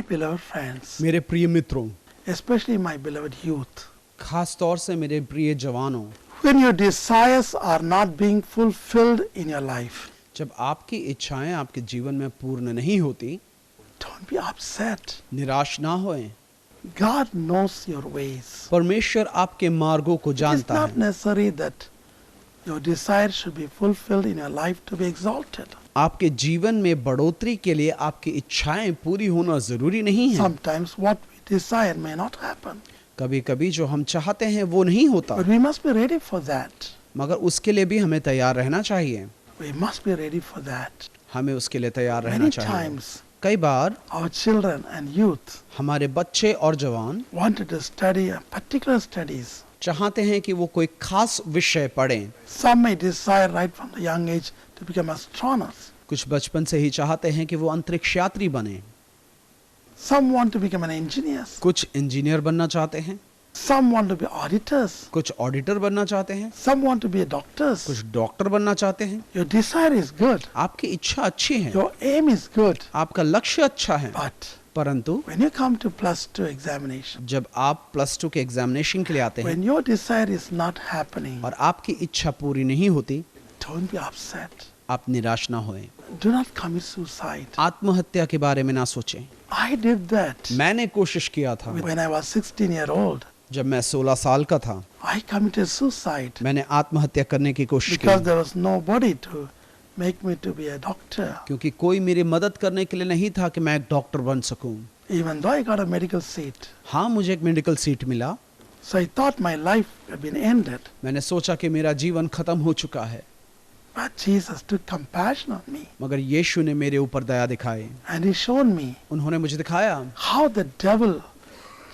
beloved friends, मेरे प्रिय मित्रों, especially my beloved youth, खास तौर से मेरे प्रिय जवानों, when your desires are not being fulfilled in your life, जब आपकी इच्छाएं आपके जीवन में पूर्ण नहीं होती, don't be upset. निराश ना होएं। God knows your ways. परमेश्वर आपके मार्गों को It is जानता not है। necessary that your desires should be fulfilled in your life to be exalted. आपके जीवन में बढ़ोतरी के लिए आपकी इच्छाएं पूरी होना जरूरी नहीं है। Sometimes what we desire may not happen, कभी-कभी जो हम चाहते हैं वो नहीं होता, but we must be ready for that. मगर उसके लिए भी हमें तैयार रहना चाहिए। We must be ready for that. हमें उसके लिए तैयार रहना Many चाहिए। times कई बार our children and youth हमारे बच्चे और जवान wanted to study a particular studies. चाहते हैं कि वो कोई खास विषय पढ़ें। Some may desire right from the young age to become astronauts. कुछ बचपन से ही चाहते हैं कि वो अंतरिक्ष यात्री बने। Some want to become an engineers. कुछ इंजीनियर बनना चाहते हैं, Some want to be auditors. कुछ ऑडिटर बनना चाहते हैं, Some want to be doctors. कुछ डॉक्टर बनना चाहते हैं। Your desire is good. आपकी इच्छा अच्छी है, Your aim is good. आपका लक्ष्य अच्छा है, But परंतु when you come to +2 examination, जब आप +2 के एग्जामिनेशन के लिए आते हैं when your desire is not happening, और आपकी इच्छा पूरी नहीं होती, don't be upset. आप निराश ना होएं। Do not commit suicide. आत्महत्या के बारे में ना सोचें। I did that मैंने कोशिश किया था। when I was 16-year-old. जब मैं 16 साल का था, I committed suicide मैंने आत्महत्या करने की कोशिश because की, there was nobody to make me to be a doctor. क्योंकि कोई मेरी मदद करने के लिए नहीं था कि मैं एक डॉक्टर बन सकूं। Even though I got a medical seat. हाँ, मुझे एक मेडिकल सीट मिला। So I thought my life had been ended. मैंने सोचा कि मेरा जीवन खत्म हो चुका है, But Jesus took compassion on me मगर यीशु ने मेरे ऊपर दया दिखाई। and He showed me उन्होंने मुझे दिखाया how the devil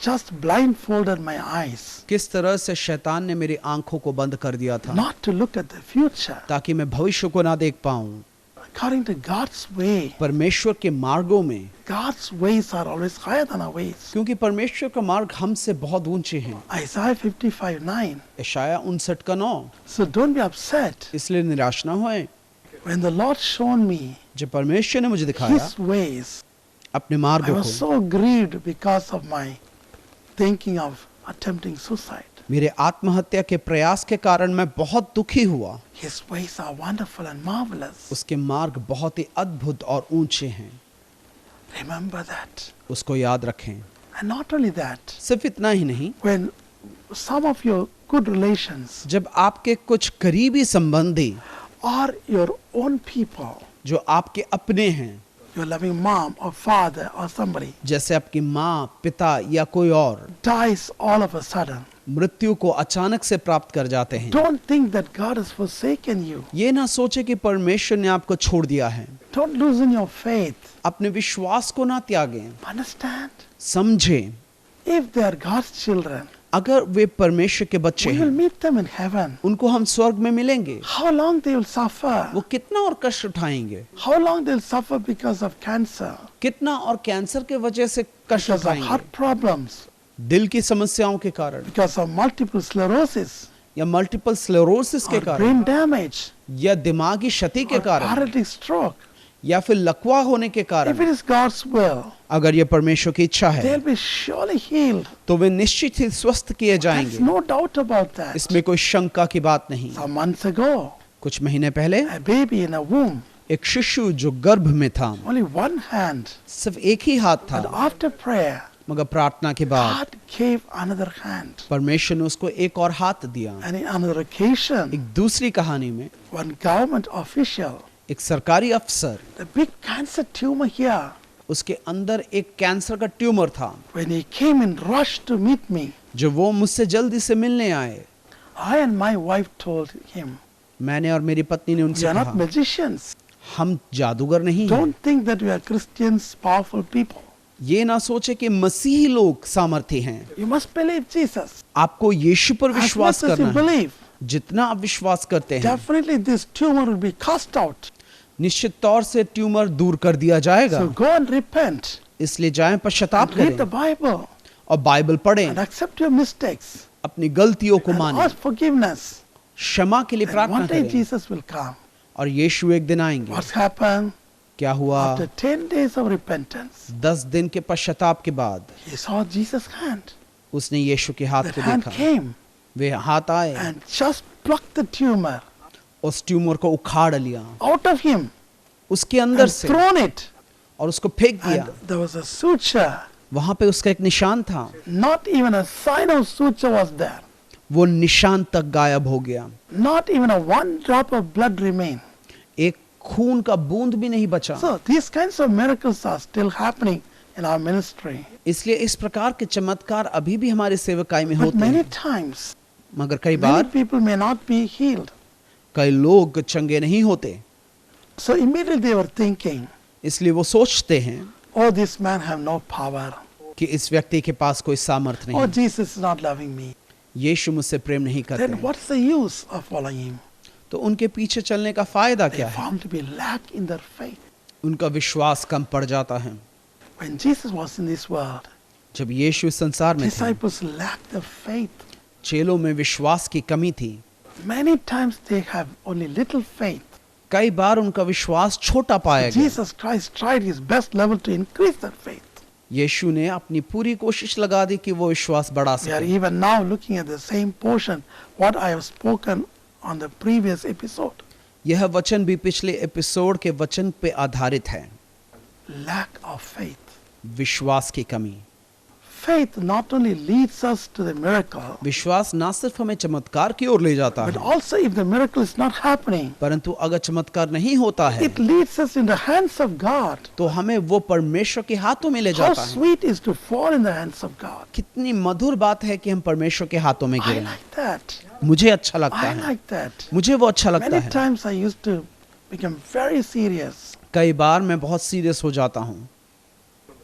just blindfolded my eyes किस तरह से शैतान ने मेरी आंखों को बंद कर दिया था, not to look at the future ताकि मैं भविष्य को ना देख पाऊं। according to God's way. परमेश्वर के मार्गों में, God's ways are always higher than our ways. क्योंकि परमेश्वर का मार्ग हमसे बहुत ऊंचे हैं। Isaiah 55:9. यशाया 59:9। So don't be upset. इसलिए निराश ना होएं। When the Lord shown me जब परमेश्वर ने मुझे दिखाया His ways, अपने I मार्गों was को, so grieved because of my thinking of attempting suicide. मेरे आत्महत्या के प्रयास के कारण मैं बहुत दुखी हुआ। His ways are wonderful and marvelous. उसके मार्ग बहुत ही अद्भुत और ऊंचे हैं, Remember that. उसको याद रखें। And not only that, सिर्फ इतना ही नहीं, when some of your good relations जब आपके कुछ करीबी संबंधी or your own people, जो आपके अपने हैं, your loving mom or father or somebody, जैसे आपकी माँ, पिता या कोई और, dies all of a sudden, मृत्यु को अचानक से प्राप्त कर जाते हैं, don't think that God has forsaken you. ये ना सोचे कि परमेश्वर ने आपको छोड़ दिया है। Don't loosen your faith. अपने विश्वास को ना त्यागें। Understand? समझें, If they are God's children, अगर वे परमेश्वर के बच्चे we will हैं, meet them in heaven. उनको हम स्वर्ग में मिलेंगे। How long they will suffer? वो कितना और कष्ट उठाएंगे, How long they'll suffer because of cancer, कितना और कैंसर के वजह से कष्ट because of उठाएंगे, heart problems, दिल की समस्याओं के कारण because of multiple sclerosis, या मल्टीपल स्क्लेरोसिस के or कारण brain damage, या दिमागी क्षति के or कारण paralytic stroke. या फिर लकवा होने के If it कारण, is God's will, अगर ये परमेश्वर की इच्छा है they'll be surely healed. तो वे निश्चित ही स्वस्थ किए There's जाएंगे। no doubt about that. इसमें कोई शंका की बात नहीं। Some months ago, कुछ महीने पहले a baby in a womb, एक शिशु जो गर्भ में था, only one hand, सिर्फ एक ही हाथ but था, after prayer, मगर प्रार्थना के बाद God gave another hand. परमेश्वर ने उसको एक और हाथ दिया। And in another occasion, एक दूसरी कहानी में one government official, एक सरकारी अफसर, the big cancer tumor here, उसके अंदर एक कैंसर का ट्यूमर था। when he came in rush to meet me, जो वो मुझसे जल्दी से मिलने आए, I and my wife told him, मैंने और मेरी पत्नी ने we उनसे are not कहा, magicians. हम जादूगर नहीं हैं। Don't think that we are Christians, powerful people. ये ना सोचे कि मसीही लोग सामर्थ्य हैं। You must believe Jesus. आपको यीशु पर As much विश्वास as you करना है। believe, जितना आप विश्वास करते हैं, definitely this tumor will be cast out. निश्चित तौर से ट्यूमर दूर कर दिया जाएगा। So go and repent. इसलिए जाएं, पश्चाताप And read the करें Bible और बाइबल पढ़ें, and accept your mistakes अपनी गलतियों को and मानें, ask forgiveness. क्षमा के लिए And प्रार्थना one day करें, Jesus will come. और यीशु एक दिन आएंगे। What's happened? क्या हुआ? After 10 days of repentance, 10 दिन के पश्चाताप के बाद he saw Jesus' hand. उसने यीशु के हाथ That को hand देखा। came वे हाथ आए, and just plucked the tumor उस ट्यूमर को उखाड़ लिया out of him उसके अंदर and से, thrown it. और उसको फेंक दिया। And there was a suture. वहां पे उसका एक निशान था, Not even a sign of suture was there. वो निशान तक गायब हो गया। Not even a one drop of blood remained. एक खून का बूंद भी नहीं बचा। So these kinds of miracles are still happening in our ministry. इसलिए इस प्रकार के चमत्कार अभी भी हमारे सेवकाई में But होते many हैं, times, मगर कई many bar people may not be healed. कई लोग चंगे नहीं होते। So immediately they were thinking, इसलिए वो सोचते हैं oh, this man have no power. कि इस व्यक्ति के पास कोई सामर्थ्य Oh, नहीं, Jesus is not loving me. यीशु मुझसे प्रेम नहीं Then करते। what's the use of following him? तो उनके पीछे चलने का फायदा They क्या है? found to be lack in their faith. उनका विश्वास कम पड़ जाता है। When Jesus was in this world, जब यीशु इस संसार में थे, disciples lacked the faith. चेलों में विश्वास की कमी थी। Many times they have only little faith. कई बार उनका विश्वास छोटा पाया गया। Jesus Christ tried his best level to increase their faith. यीशु ने अपनी पूरी कोशिश लगा दी कि वो विश्वास बढ़ा We are सके। even now looking at the same portion what I have spoken on the previous episode. यह वचन भी पिछले एपिसोड के वचन पे आधारित है। Lack of faith. विश्वास की कमी। Faith not only leads us to the miracle, विश्वास ना सिर्फ हमें चमत्कार की ओर ले जाता but है, also if the miracle is not happening, परंतु अगर चमत्कार नहीं होता है it leads us in the hands of God. तो हमें वो परमेश्वर के हाथों में ले How जाता है। sweet is to fall in the hands of God. कितनी मधुर बात है कि हम परमेश्वर के हाथों में I गिरे। like that. मुझे अच्छा लगता I है, like that. मुझे वो अच्छा लगता Many है। times I used to become very serious. कई बार मैं बहुत सीरियस हो जाता हूँ।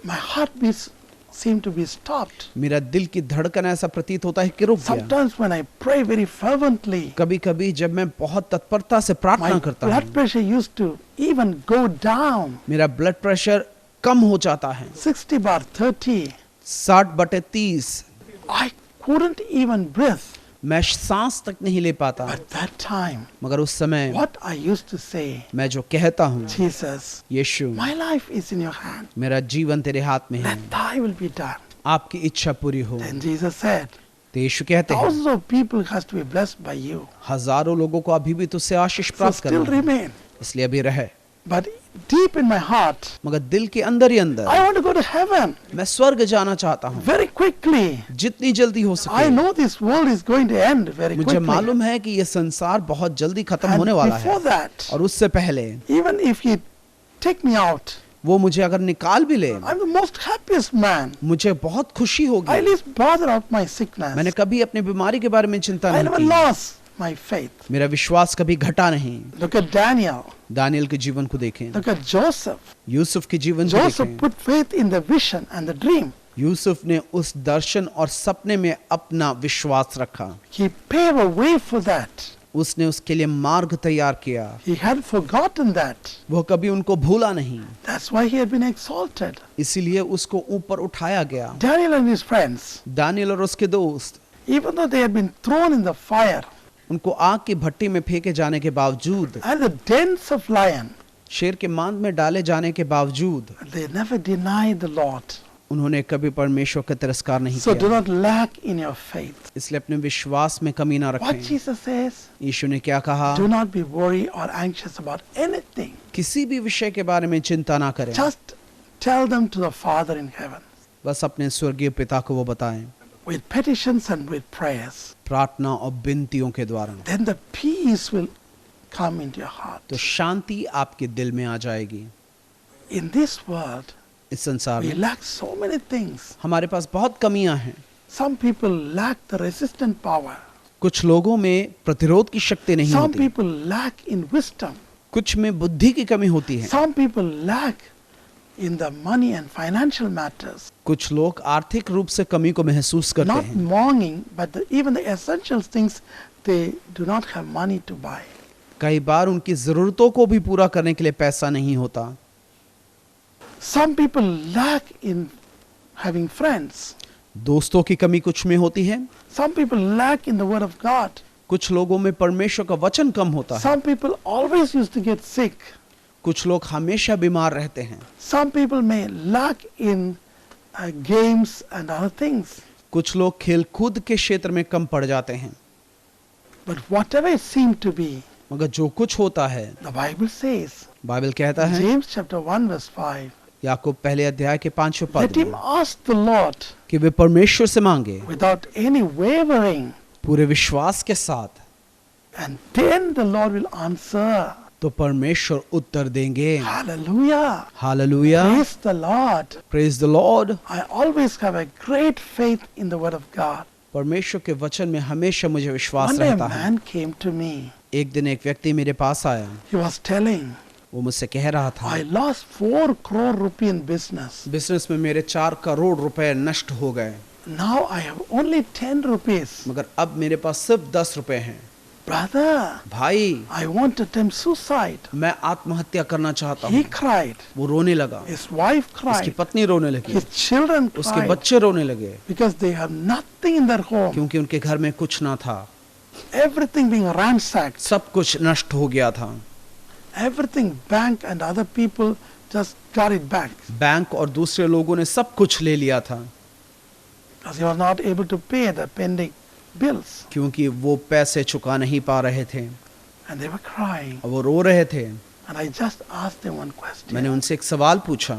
My heartbeats seem to be stopped. मेरा दिल की धड़कन ऐसा प्रतीत होता है कि रुक गया। Sometimes when I pray very fervently, कभी कभी जब मैं बहुत तत्परता से प्रार्थना my करता blood हूँ, pressure used to even go down. मेरा ब्लड प्रेशर कम हो जाता है। 60/30. 60/30 I couldn't even breathe. मैं सांस तक नहीं ले पाता। But that time, मगर उस समय what I used to say, मैं जो कहता हूँ, Jesus, Yeshu my life is in your hand. मेरा जीवन तेरे हाथ में है, Let thy will be done. आपकी इच्छा पूरी हो। Then Jesus said, तो यीशु कहते हैं thousands of people has to be blessed by you. हजारों लोगों को अभी भी तुझसे आशीष So प्राप्त still करना है, remain. इसलिए अभी रहे। But deep in my heart, मगर दिल के अंदर ही I अंदर want to go to heaven मैं स्वर्ग जाना चाहता हूँ, very quickly. जितनी जल्दी हो I सके। know this world is going to end very मुझे quickly. मालूम है कि ये संसार बहुत जल्दी खत्म And होने वाला before है, that, और उससे पहले even if he take me out, वो मुझे अगर निकाल भी ले, I'm the most happiest man. मुझे बहुत खुशी I होगी। least bother of my sickness. मैंने कभी अपनी बीमारी के बारे में चिंता I नहीं never की। lost my faith. मेरा विश्वास कभी घटा नहीं। Look at Daniel. दानियल के जीवन को देखें, Look at Joseph. यूसुफ के जीवन को Joseph देखें। put faith in the vision and the dream. Yusuf ने उस दर्शन और सपने में अपना विश्वास रखा। He paved a way for that. उसने उसके लिए मार्ग तैयार किया। He had forgotten that. वो कभी उनको भूला नहीं, That's why he had been exalted. इसीलिए उसको ऊपर उठाया गया। Daniel and his friends, Daniel और उसके दोस्त, even though they had been thrown in the fire उनको आग की भट्टी में फेंके जाने के बावजूद, and the dens of lion, शेर के मांद में डाले जाने के बावजूद, they never denied the Lord. उन्होंने कभी परमेश्वर का तिरस्कार नहीं So do किया। not lack in your faith. इसलिए अपने विश्वास में कमी ना What रखें। Jesus says, यीशु ने क्या कहा? do not be worried or anxious about anything. किसी भी विषय के बारे में चिंता ना करें, Just tell them to the Father in heaven बस अपने स्वर्गीय पिता को वो बताएं, with petitions and with prayers. प्रार्थना और विनतियों के द्वारा। Then the peace will come into your heart. तो शांति आपके दिल में आ जाएगी। In this world, इस संसार we में lack so many things. हमारे पास बहुत कमियां हैं। Some people lack the resistant power. कुछ लोगों में प्रतिरोध की शक्ति नहीं Some होती, people lack in wisdom. कुछ में बुद्धि की कमी होती है, Some people lack in the money and financial matters. कुछ लोग आर्थिक रूप से कमी को महसूस करते Not हैं। longing, but even the essential things they do not have money to buy. कई बार उनकी जरूरतों को भी पूरा करने के लिए पैसा नहीं होता। Some people lack in having friends. दोस्तों की कमी कुछ में होती है, Some people lack in the word of God. कुछ लोगों में परमेश्वर का वचन कम होता है, Some people always used to get sick. कुछ लोग हमेशा बीमार रहते हैं। Some people may lack in games and other things. कुछ लोग खेल कूद के क्षेत्र में कम पड़ जाते हैं। But whatever it seemed to be, मगर जो कुछ होता है, the Bible says, बाइबल कहता है, James chapter 1 verse 5, याकूब पहले अध्याय के 5वें let पद him में ask the Lord कि वे परमेश्वर से मांगे without any wavering, पूरे विश्वास के साथ, and then the Lord will answer. तो परमेश्वर उत्तर देंगे। Hallelujah. Hallelujah, Praise the Lord. Praise the Lord. I always have a great faith in the word of God. परमेश्वर के वचन में हमेशा मुझे विश्वास One day a रहता है। man came to me. एक दिन एक व्यक्ति मेरे पास आया, He was telling, वो मुझसे कह रहा था, I lost 4 crore rupee in business. Business में मेरे 4 करोड़ रुपए नष्ट हो गए, Now I have only 10 rupees. मगर अब मेरे पास सिर्फ 10 रुपए हैं। Brother, भाई, I want to attempt suicide. मैं आत्महत्या करना चाहता He हूँ। cried. वो रोने लगा, His wife उसकी cried. पत्नी रोने लगी, His children उसके cried. बच्चे रोने लगे, Because they have nothing in their home. क्योंकि उनके घर में कुछ ना था, Everything being ransacked. सब कुछ नष्ट हो गया था। Everything bank and other people just got it back. Bank और दूसरे लोगों ने सब कुछ ले लिया था, Because he was not able to pay the pending bills. क्योंकि वो पैसे चुका नहीं पा रहे थे And they were crying. और वो रो रहे थे। And I just asked them one question. मैंने उनसे एक सवाल पूछा,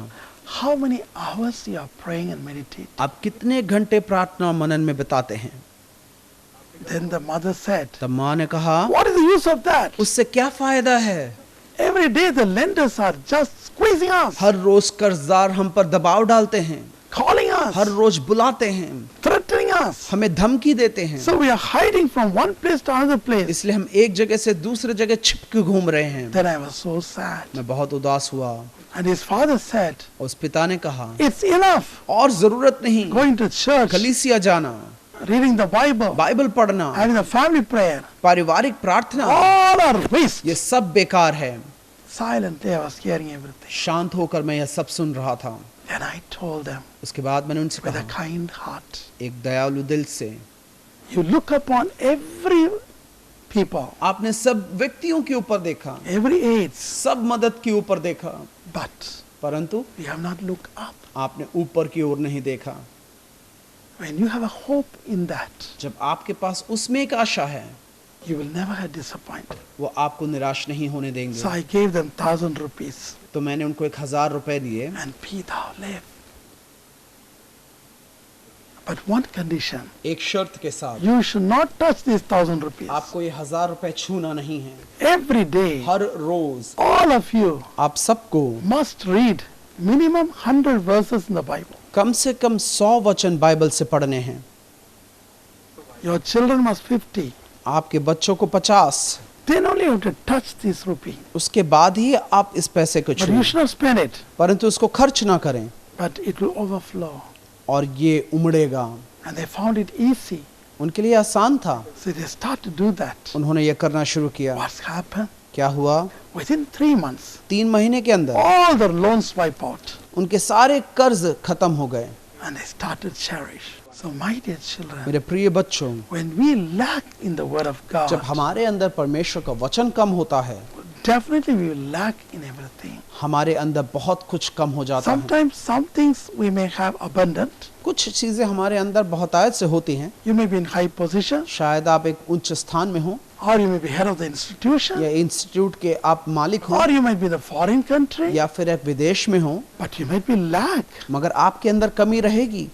How many hours you are praying and meditate? आप कितने घंटे प्रार्थना और मनन में बिताते हैं? Then the mother said, तब माँ ने कहा, what is the use of that? उससे क्या फायदा है? Every day the lenders are just squeezing us, हर रोज कर्जदार हम पर दबाव डालते हैं, calling हर us, रोज बुलाते हैं, threatening us. हमें धमकी देते हैं। So we are hiding from one place to another place. इसलिए हम एक जगह से दूसरे जगह छिप के घूम रहे हैं। Then I was so sad. मैं बहुत उदास हुआ। And his father said, उस पिता ने कहा, it's enough और जरूरत नहीं, going to church, कलीसिया जाना, reading the Bible, बाइबल पढ़ना, having a family prayer. पारिवारिक प्रार्थना, All are waste. ये सब बेकार है। Silently I was hearing everything. शांत होकर मैं यह सब सुन रहा था। Then I told them उसके बाद मैंने उनसे with a कहा, kind heart, एक दयालु दिल से, you look upon every people, आपने सब व्यक्तियों के ऊपर देखा, every age, सब मदद के ऊपर देखा, but परंतु you have not looked up. आपने ऊपर की ओर नहीं देखा। When you have a hope in that, जब आपके पास उसमें एक आशा है, you will never have disappointed. वो आपको निराश नहीं होने देंगे। So I gave them 1,000 rupees तो मैंने उनको 1000 रुपए दिए, and be thou live. But one condition, एक शर्त के साथ, you should not touch these 1,000 rupees. आपको ये 1000 रुपए छूना नहीं है। Every day, her rose all of you आप सबको must read minimum 100 verses in the Bible. कम से कम 100 वचन बाइबल से पढ़ने हैं। Your children must 50. आपके बच्चों को 50, Then only you have to touch this rupee. उसके बाद ही आप इस पैसे को But you छुएं, should not spend it. परंतु उसको खर्च ना करें But it will overflow. और ये उमड़ेगा। And they found it easy. उनके लिए आसान था, So they start to do that. उन्होंने ये करना शुरू किया। What's happened? क्या हुआ? Within 3 months, 3 महीने के अंदर all their loans wipe out. उनके सारे कर्ज खत्म हो गए। And they started to cherish. So my dear children, मेरे प्रिय बच्चों, when we lack in the word of जब God, हमारे अंदर परमेश्वर का वचन कम होता है, definitely we will lack in everything. हमारे अंदर बहुत कुछ कम हो जाता है। Sometimes some things we may have abundant. कुछ चीजें हमारे अंदर बहुतायत से होती हैं। You may be in high position, शायद आप एक उच्च स्थान में हो, or you may be head of the institution, या इंस्टीट्यूट के आप मालिक हो, or you might be in a foreign country, या फिर एक विदेश में हो, but you might be lack, मगर आपके अंदर कमी रहेगी।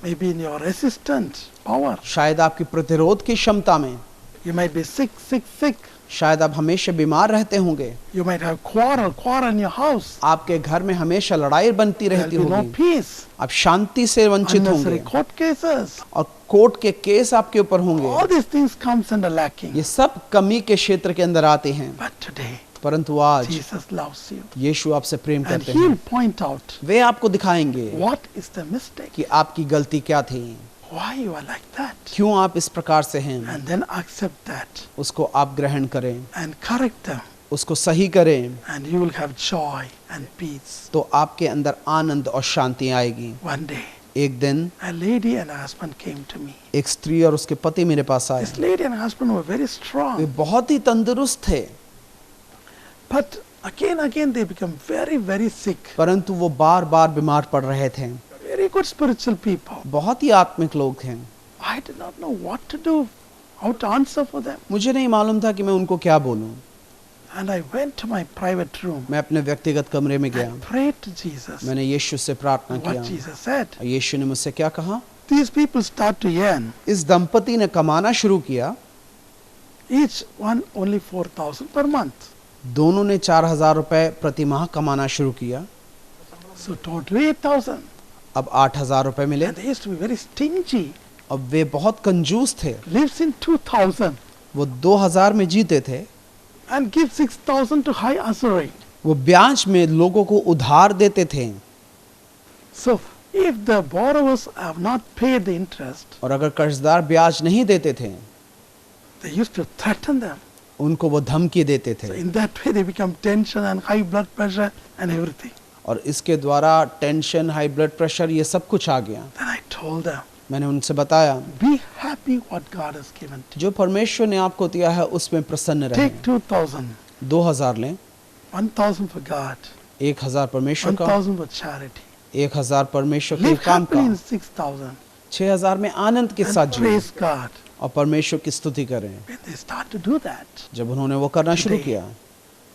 maybe in your resistant power. शायद आपकी प्रतिरोध की क्षमता में, You might be sick, sick, sick. शायद आप हमेशा बीमार रहते होंगे, You might have quarrel in your house. आपके घर में हमेशा लड़ाई बनती There रहती will be no होगी, peace. आप शांति से वंचित Unnecessary होंगे court cases. और कोर्ट के केस आपके ऊपर होंगे। All these things comes under lacking. ये सब कमी के क्षेत्र के अंदर आते हैं। But today, परंतु आज Jesus loves you. यीशु आपसे प्रेम And करते He'll हैं। point out वे आपको दिखाएंगे what is the mistake, कि आपकी गलती क्या थी, why you are like that. क्यों आप इस प्रकार से हैं। And then accept that उसको आप ग्रहण करें, and correct them. उसको सही करें, And you will have joy and peace. तो आपके अंदर आनंद और शांति आएगी। One day, एक दिन a lady and her husband came to me. एक स्त्री और उसके पति मेरे पास आए। This lady and her husband were very way strong. बहुत ही तंदुरुस्त थे, But Again they become very, very sick. परंतु वो बार बार बीमार पड़ रहे थे। Very good spiritual people. बहुत ही आत्मिक लोग हैं। I did not know what to do, how to answer for them. मुझे नहीं मालूम था कि मैं उनको क्या बोलूं। And I went to my private room. मैं अपने व्यक्तिगत कमरे में गया। I prayed to Jesus. मैंने यीशु से प्रार्थना What किया। Jesus said. और यीशु ने मुझसे क्या कहा? These people start to earn. इस दंपति ने कमाना शुरू किया। Each one only 4,000 per month. दोनों ने 4,000 रुपए प्रति माह कमाना शुरू किया। So totally 8,000. अब 8,000 रुपए मिले। And they used to be very stingy. अब वे बहुत कंजूस थे। Lives in 2,000 वो 2,000 में जीते थे। and give 6,000 to high usury. वो ब्याज में लोगों को उधार देते थे। So if the borrowers have not paid the interest, और अगर कर्जदार ब्याज नहीं देते थे, they used to threaten them. उनको वो धमकी देते So थे। in that way they become tension and high blood pressure and everything. और इसके द्वारा टेंशन, हाई ब्लड प्रेशर, ये सब कुछ आ गया। Then I told them, मैंने उनसे बताया, be happy what God has given to you. जो परमेश्वर ने आपको दिया है उसमें प्रसन्न रहें। Take 2,000, 2,000 लें, 1,000 for God, 1,000 परमेश्वर का, 1,000 for charity. 1,000 परमेश्वर के Live काम happily का, in 6,000 6,000 में आनंद के साथ and जिए praise God. और परमेश्वर की स्तुति करें। When they start to do that, जब उन्होंने वो करना शुरू Today. किया,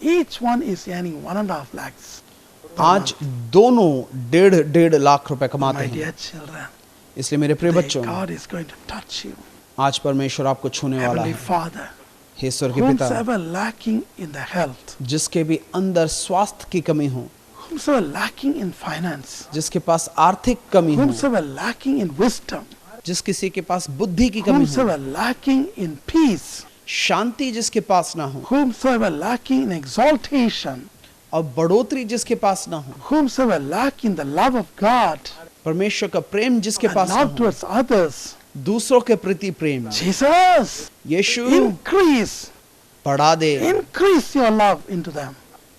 each one is earning 1.5 lakhs. per आज month. दोनों 1.5 लाख रुपए कमाते My हैं। dear children, इसलिए मेरे प्रिय today बच्चों, God is going to touch you. आज परमेश्वर आपको छूने वाला Heavenly है। Father, हे ईश्वर के पिता, whomsoever lacking in the health, जिसके भी अंदर स्वास्थ्य की कमी हो, whomsoever lacking in finance, जिसके पास आर्थिक कमी हो, whomsoever lacking in wisdom, जिस किसी के पास बुद्धि की कमी हो, whomsoever lacking in peace, शांति जिसके पास ना हो, whomsoever lacking in exaltation, और बढ़ोतरी जिसके पास ना हो, whomsoever lacking the love of God परमेश्वर का प्रेम जिसके and पास ना love हो, towards others, दूसरों के प्रति प्रेम, Jesus, यीशु increase बढ़ा दे, your love into them.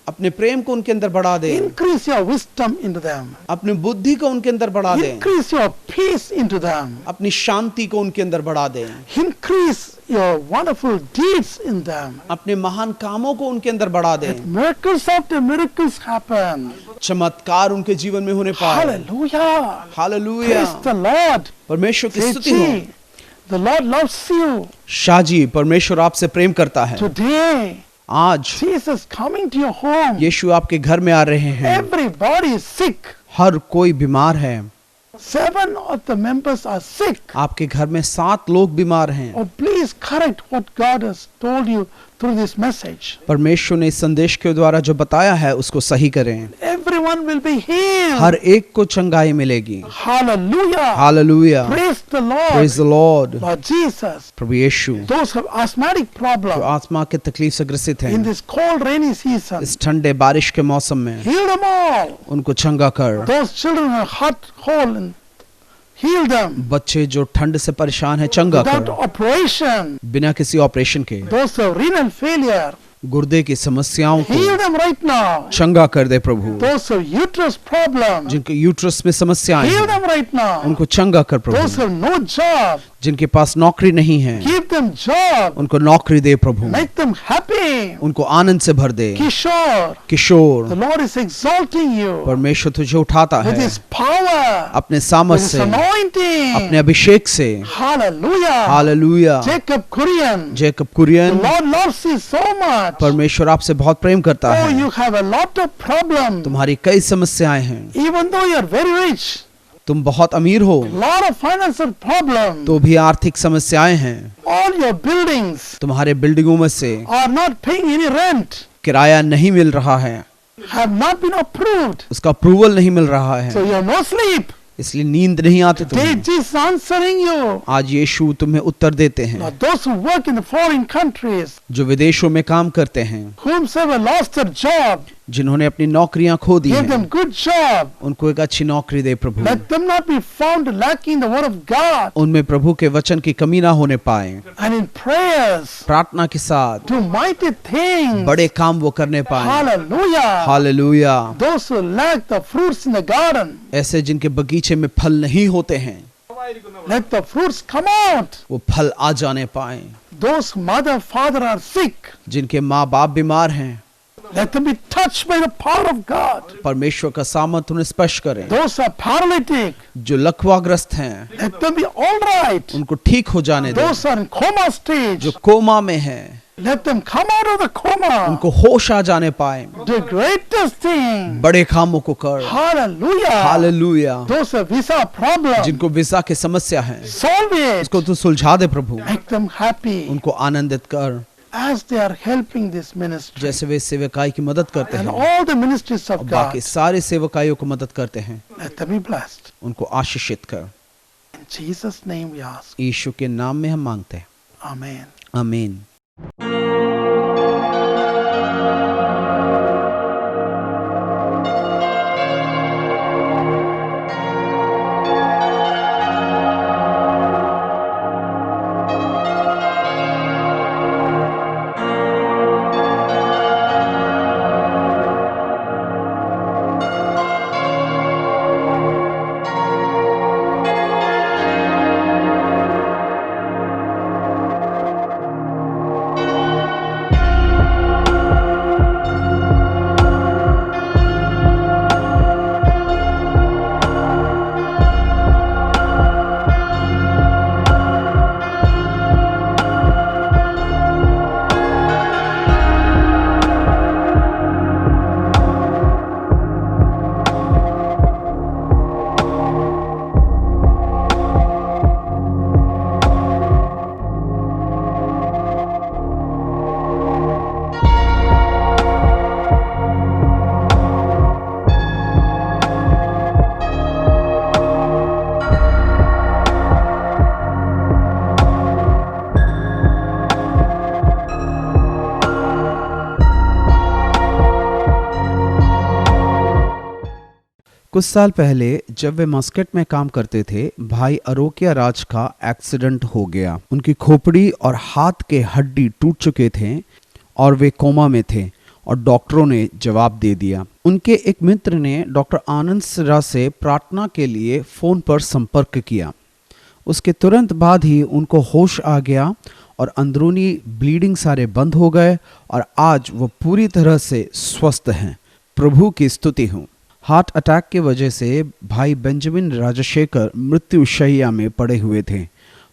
अपने प्रेम को उनके अंदर बढ़ा दे, Increase your wisdom into them. अपने बुद्धि को उनके अंदर बढ़ा दे, Increase your peace into them. अपनी शांति को उनके अंदर बढ़ा दे, Increase your wonderful deeds in them. अपने महान कामों को उनके अंदर बढ़ा दे, Miracles after miracles happen. चमत्कार उनके जीवन में होने पाए। Hallelujah. Hallelujah, Praise the Lord. परमेश्वर की Say, स्तुति हो। "Gee, the Lord loves you. Shah ji, परमेश्वर आपसे प्रेम करता है। Today, आज Jesus coming to your home. यीशु आपके घर में आ रहे हैं। Everybody is sick. हर कोई बीमार है। 7 of the members are sick. आपके घर में 7 लोग बीमार हैं। Oh, please correct what God has told you through this message. परमेश्वर ने इस संदेश के द्वारा जो बताया है उसको सही करें। Everyone will be healed. हर एक को चंगाई मिलेगी। Hallelujah. Hallelujah, Praise the Lord. Praise the Lord. Lord Jesus. Prabhu Yeshu, Those who have asthmatic जो problem आत्मा के तकलीफ से ग्रसित in हैं, this cold rainy season, इस ठंडे बारिश के मौसम में heal them all. उनको चंगा कर। Those children who are hot, cold, and heal them बच्चे जो ठंड से परेशान है, चंगा without कर, operation. बिना किसी ऑपरेशन के। Those who have renal failure, गुर्दे की समस्याओं को heal them right now. चंगा कर दे प्रभु। Those who have uterus problem, जिनके यूट्रस में समस्याएं heal हैं, them right now. उनको चंगा कर Those Prabhu. who have no job, जिनके पास नौकरी नहीं है, give them job. उनको नौकरी दे प्रभु। Make them happy. उनको आनंद से भर दे। Kishore, the Kishore, Lord is exalting you परमेश्वर तुझे उठाता with है His power, अपने with सामर्थ His से, अपने anointing. अभिषेक से। Hallelujah. Hallelujah. Jacob Korean, Jacob the Kurien, Lord loves you so much. परमेश्वर आपसे बहुत प्रेम करता Oh, है। you have a lot of problems. तुम्हारी कई समस्याएं हैं, Even though you are very rich, तुम बहुत अमीर हो lot of financial problems. तो भी आर्थिक समस्याएं हैं। All your buildings तुम्हारे बिल्डिंगों में से are not paying any rent, किराया नहीं मिल रहा है, have not been approved. उसका अप्रूवल नहीं मिल रहा So है, you have no sleep. इसलिए नींद नहीं आती Today तुम्हें। Jesus is answering you. आज यीशु तुम्हें उत्तर देते Now हैं। those who work in the foreign countries, जो विदेशों में काम करते हैं, whomsoever lost their job, जिन्होंने अपनी नौकरियां खो दी give them हैं, good job. उनको एक अच्छी नौकरी दे प्रभु। Let them not be found lacking the word of God. उनमें प्रभु के वचन की कमी ना होने पाए। And in prayers, प्रार्थना के साथ do mighty things. बड़े काम वो करने पाए। Hallelujah. Hallelujah. Those who lack the fruits in the garden, ऐसे जिनके बगीचे में फल नहीं होते हैं, let the fruits come out. वो फल आ जाने पाए। Those mother, father are sick, जिनके माँ बाप बीमार हैं, Let them be touched by the power of God. परमेश्वर का सामर्थ उन्हें स्पर्श करें। Those are paralytic, जो लकवाग्रस्त हैं let them be all right. उनको ठीक हो जाने दें। Those are in coma stage, जो कोमा में हैं let them come out of the coma. उनको होश आ जाने पाए। The greatest thing. बड़े कामों को कर। Hallelujah. Hallelujah. Those are visa problem. जिनको वीजा की समस्या है Solve it. उसको तू सुलझा दे प्रभु। Make them happy उनको आनंदित कर as they are helping this ministry जैसे वे सेवकाई की मदद करते and हैं all the ministries और of God. बाकी सारे सेवकाइयों को मदद करते हैं। Let them be blessed. उनको आशीषित कर। In Jesus' name we ask. यीशु के नाम में हम मांगते हैं। Amen. आमीन। कुछ साल पहले जब वे मस्कट में काम करते थे, भाई अरोकिया राज का एक्सीडेंट हो गया। उनकी खोपड़ी और हाथ के हड्डी टूट चुके थे और वे कोमा में थे और डॉक्टरों ने जवाब दे दिया। उनके एक मित्र ने डॉक्टर आनंद सिरा से प्रार्थना के लिए फोन पर संपर्क किया। उसके तुरंत बाद ही उनको होश आ गया और अंदरूनी ब्लीडिंग सारे बंद हो गए और आज वो पूरी तरह से स्वस्थ हैं। प्रभु की स्तुति हो। हार्ट अटैक की वजह से भाई बेंजामिन राजशेखर मृत्यु शैया में पड़े हुए थे।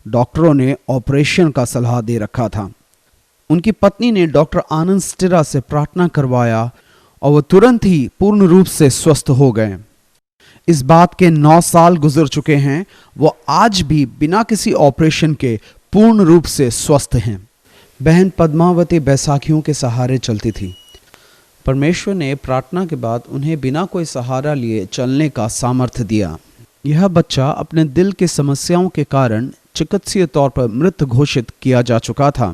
डॉक्टरों ने ऑपरेशन का सलाह दे रखा था। उनकी पत्नी ने डॉक्टर आनंद स्टिरा से प्रार्थना करवाया और वो तुरंत ही पूर्ण रूप से स्वस्थ हो गए। इस बात के 9 साल गुजर चुके हैं। वो आज भी बिना किसी ऑपरेशन के पूर्ण रूप से स्वस्थ हैं। बहन पद्मावती बैसाखियों के सहारे चलती थी। परमेश्वर ने प्रार्थना के बाद उन्हें बिना कोई सहारा लिए चलने का सामर्थ्य दिया। यह बच्चा अपने दिल की समस्याओं के कारण चिकित्सीय तौर पर मृत घोषित किया जा चुका था।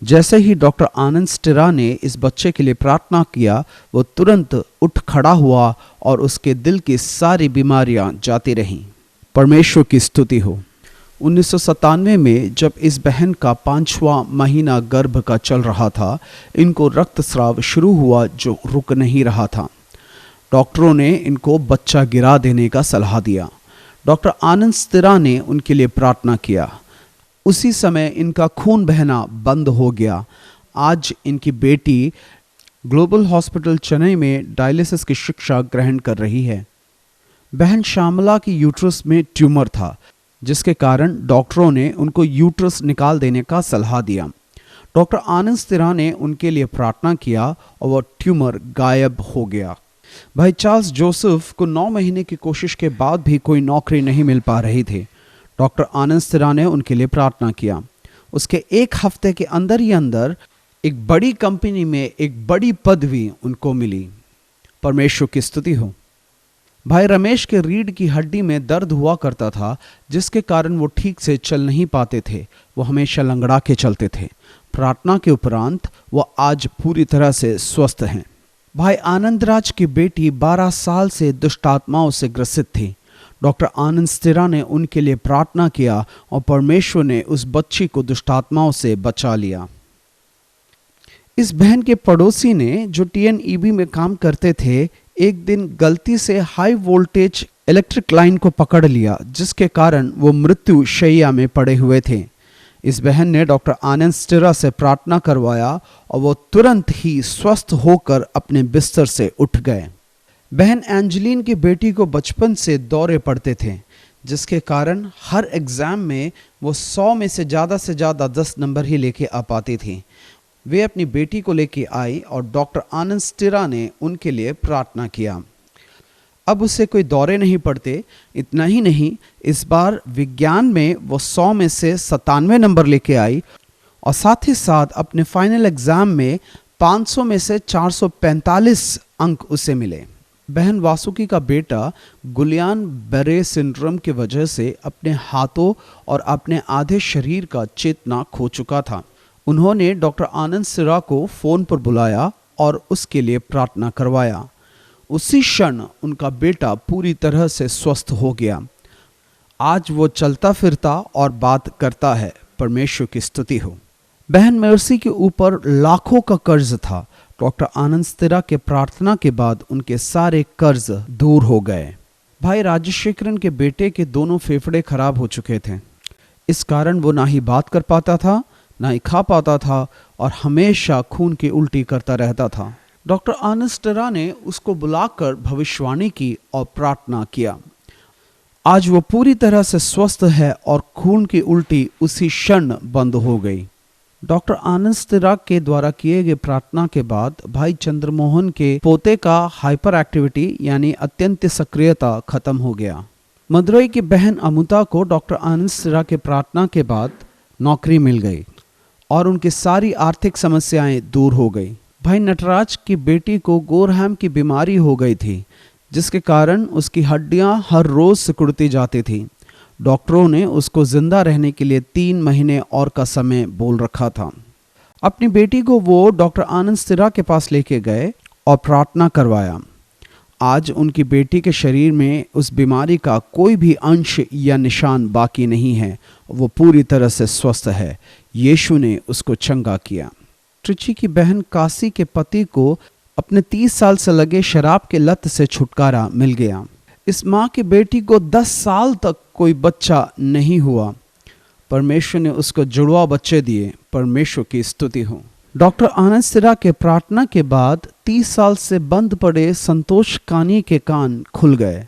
जैसे ही डॉक्टर आनंद स्टिरा ने इस बच्चे के लिए प्रार्थना किया, वो तुरंत उठ खड़ा हुआ और उसके दिल की सारी बीमारियां जाती रहीं। परमेश्वर की स्तुति हो। 1997 में जब इस बहन का 5वां महीना गर्भ का चल रहा था, इनको रक्तस्राव शुरू हुआ जो रुक नहीं रहा था। डॉक्टरों ने इनको बच्चा गिरा देने का सलाह दिया। डॉक्टर आनंद स्टिरा ने उनके लिए प्रार्थना किया। उसी समय इनका खून बहना बंद हो गया। आज इनकी बेटी ग्लोबल हॉस्पिटल चेन्नई में डायलिसिस की शिक्षा ग्रहण कर रही है। बहन श्यामला की यूट्रस में ट्यूमर था, जिसके कारण डॉक्टरों ने उनको यूट्रस निकाल देने का सलाह दिया। डॉक्टर आनंद स्टिरा ने उनके लिए प्रार्थना किया और वह ट्यूमर गायब हो गया। भाई चार्ल्स जोसेफ को 9 महीने की कोशिश के बाद भी कोई नौकरी नहीं मिल पा रही थी। डॉक्टर आनंद स्टिरा ने उनके लिए प्रार्थना किया। उसके 1 हफ्ते के अंदर ही अंदर एक बड़ी कंपनी में एक बड़ी पदवी उनको मिली। परमेश्वर की स्तुति हो। भाई रमेश के रीढ़ की हड्डी में दर्द हुआ करता था, जिसके कारण वो ठीक से चल नहीं पाते थे। वो हमेशा लंगड़ा के चलते थे। प्रार्थना के उपरांत वो आज पूरी तरह से स्वस्थ हैं। भाई आनंदराज की बेटी 12 साल से दुष्ट आत्माओं से ग्रसित थी। डॉक्टर आनंद स्टिरा ने उनके लिए प्रार्थना किया और परमेश्वर ने उस बच्ची को दुष्ट आत्माओं से बचा लिया। इस बहन के पड़ोसी ने, जो TNEB में काम करते थे, एक दिन गलती से हाई वोल्टेज इलेक्ट्रिक लाइन को पकड़ लिया, जिसके कारण वो मृत्यु शैया में पड़े हुए थे। इस बहन ने डॉक्टर आनंद स्टिरा से प्रार्थना करवाया और वो तुरंत ही स्वस्थ होकर अपने बिस्तर से उठ गए। बहन एंजेलिन की बेटी को बचपन से दौरे पड़ते थे, जिसके कारण हर एग्जाम में वो 100 में से ज़्यादा 10 नंबर ही लेके आ पाती थी। वे अपनी बेटी को लेके आई और डॉक्टर आनंद स्टिरा ने उनके लिए प्रार्थना किया। अब उसे कोई दौरे नहीं पड़ते। इतना ही नहीं, इस बार विज्ञान में वो 100 में से 97 नंबर लेके आई और साथ ही साथ अपने फाइनल एग्जाम में 500 में से 445 अंक उसे मिले। बहन वासुकी का बेटा गुलियान बेरे सिंड्रोम की वजह से अपने हाथों और अपने आधे शरीर का चेतना खो चुका था। उन्होंने डॉक्टर आनंद स्टिरा को फोन पर बुलाया और उसके लिए प्रार्थना करवाया। उसी क्षण उनका बेटा पूरी तरह से स्वस्थ हो गया। आज वो चलता फिरता और बात करता है। परमेश्वर की स्तुति हो। बहन मेर्सी के ऊपर लाखों का कर्ज था। डॉक्टर आनंद स्टिरा के प्रार्थना के बाद उनके सारे कर्ज दूर हो गए। भाई राजशेखरन के बेटे के दोनों फेफड़े खराब हो चुके थे। इस कारण वो ना ही बात कर पाता था, ना ही खा पाता था और हमेशा खून की उल्टी करता रहता था। डॉक्टर आनंद स्टिरा ने उसको बुलाकर भविष्यवाणी की और प्रार्थना किया। आज वो पूरी तरह से स्वस्थ है और खून की उल्टी उसी क्षण बंद हो गई। डॉक्टर आनंद स्टिरा के द्वारा किए गए प्रार्थना के बाद भाई चंद्रमोहन के पोते का हाइपर एक्टिविटी यानी अत्यंत सक्रियता खत्म हो गया। मदुरई की बहन अमुता को डॉक्टर आनंद स्टिरा के प्रार्थना के बाद नौकरी मिल गई और उनकी सारी आर्थिक समस्याएं दूर हो गई। भाई नटराज की बेटी को गोरहैम की बीमारी हो गई थी, जिसके कारण उसकी हड्डियां हर रोज सिकुड़ती जाती थी। डॉक्टरों ने उसको जिंदा रहने के लिए 3 महीने और का समय बोल रखा था। अपनी बेटी को वो डॉक्टर आनंद स्टिरा के पास लेके गए और प्रार्थना करवाया। आज उनकी बेटी के शरीर में उस बीमारी का कोई भी अंश या निशान बाकी नहीं है। वो पूरी तरह से स्वस्थ है। यीशु ने उसको चंगा किया। ट्रिची की बहन कासी के पति को अपने 30 साल से लगे शराब के लत से छुटकारा मिल गया। इस माँ की बेटी को 10 साल तक कोई बच्चा नहीं हुआ। परमेश्वर ने उसको जुड़वा बच्चे दिए। परमेश्वर की स्तुति हो। डॉक्टर आनंद स्टिरा के प्रार्थना के बाद 30 साल से बंद पड़े संतोष कानी के कान खुल गए।